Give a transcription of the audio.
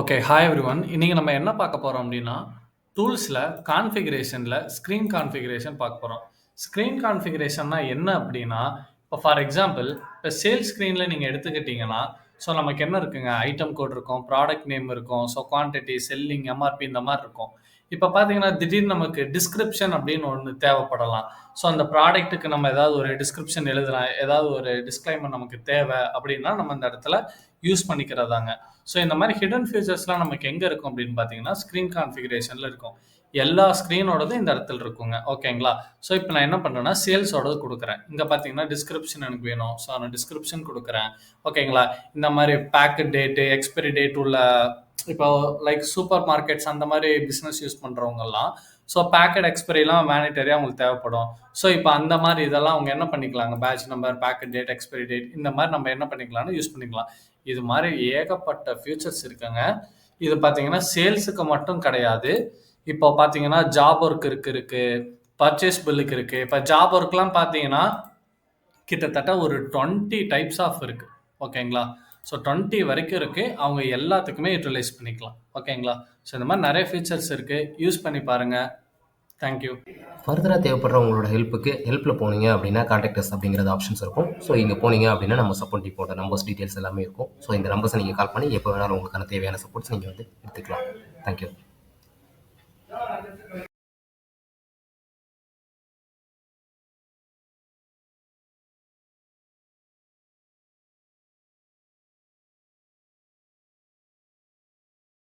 Okay. Hi everyone. இன்னைக்கு நம்ம என்ன பார்க்க போறோம் அப்டின்னா, டூல்ஸ்ல கான்ஃபிகரேஷன்ல ஸ்க்ரீன் கான்ஃபிகரேஷன் பார்க்க போறோம். ஸ்க்ரீன் கான்ஃபிகரேஷன்னா என்ன அப்டின்னா, இப்போ ஃபார் எக்ஸாம்பிள் இப்போ சேல்ஸ் ஸ்க்ரீன்ல நீங்க எடுத்துக்கிட்டீங்கன்னா, ஸோ நமக்கு என்ன இருக்குங்க, ஐட்டம் கோட் இருக்கும், ப்ராடக்ட் நேம் இருக்கும், ஸோ குவான்டிட்டி, செல்லிங், எம்ஆர்பி இந்த மாரி இருக்கும். இப்ப பார்த்தீங்கன்னா, திடீர்னு நமக்கு டிஸ்கிரிப்ஷன் அப்டின்னு ஒண்ணு தேவைப்படலாம். ஸோ அந்த ப்ராடக்ட்டுக்கு நம்ம ஏதாவது ஒரு டிஸ்கிரிப்ஷன் எழுதலாம், ஏதாவது ஒரு டிஸ்க்ளைமர் நமக்கு தேவை அப்டின்னா, நம்ம இந்த இடத்துல யூஸ் பண்ணிக்கிறதாங்க. ஸோ இந்த மாதிரி ஹிடன் ஃபீச்சர்ஸ்லாம் நமக்கு எங்கே இருக்கும் அப்படின்னு பார்த்தீங்கன்னா, ஸ்க்ரீன் கான்ஃபிகரேஷனில் இருக்கும். எல்லா ஸ்க்ரீனோடதும் இந்த இடத்துல இருக்குங்க. ஓகேங்களா? ஸோ இப்போ நான் என்ன பண்ணுறேன்னா, சேல்ஸோடது கொடுக்குறேன். இங்கே பார்த்தீங்கன்னா, டிஸ்கிரிப்ஷன் எனக்கு வேணும். ஸோ நான் டிஸ்கிரிப்ஷன் கொடுக்குறேன். ஓகேங்களா? இந்த மாதிரி பேக்கெட் டேட்டு, எக்ஸ்பைரி டேட் உள்ள இப்போ லைக் சூப்பர் மார்க்கெட்ஸ் அந்த மாதிரி பிஸ்னஸ் யூஸ் பண்ணுறவங்கலாம், ஸோ பேக்கெட் எக்ஸ்பைரிலாம் மேனிட்டரியாக அவங்களுக்கு தேவைப்படும். ஸோ இப்போ அந்த மாதிரி இதெல்லாம் அவங்க என்ன பண்ணிக்கலாங்க, batch number, packet date, expiry date இந்த மாதிரி நம்ம என்ன பண்ணிக்கலாம்னு யூஸ் பண்ணிக்கலாம். இது மாதிரி ஏகப்பட்ட ஃபியூச்சர்ஸ் இருக்குங்க. இது பார்த்தீங்கன்னா சேல்ஸுக்கு மட்டும் கிடையாது. இப்போ பார்த்தீங்கன்னா ஜாப் ஒர்க் இருக்கு, பர்ச்சேஸ் பில்லுக்கு இருக்கு. இப்போ ஜாப் ஒர்க்லாம் பார்த்தீங்கன்னா கிட்டத்தட்ட ஒரு 20 டைப்ஸ் ஆஃப் இருக்கு. ஓகேங்களா? ஸோ 20 வரைக்கும் இருக்கு. அவங்க எல்லாத்துக்குமே யூட்டிலைஸ் பண்ணிக்கலாம். ஓகேங்களா? ஸோ இந்த மாதிரி நிறைய ஃபீச்சர்ஸ் இருக்கு. யூஸ் பண்ணி பாருங்க. Thank you. ஃபர்தராக தேவைப்படுற உங்களோட ஹெல்ப்பில் போனீங்க அப்படின்னா கான்டாக்ட் அஸ் அப்படிங்கிறது ஆப்ஷன்ஸ் இருக்கும். ஸோ இங்கே போனீங்க அப்படின்னா நம்ம சப்போர்ட் டீமோட நம்பர்ஸ் டீட்டெயில்ஸ் எல்லாமே இருக்கும். ஸோ இந்த நம்பர்ஸை நீங்கள் கால் பண்ணி எப்போ வேணாலும் உங்களுக்கான தேவையான சப்போர்ட்ஸ் நீங்கள் வந்து எடுத்துக்கலாம். தேங்க்யூ.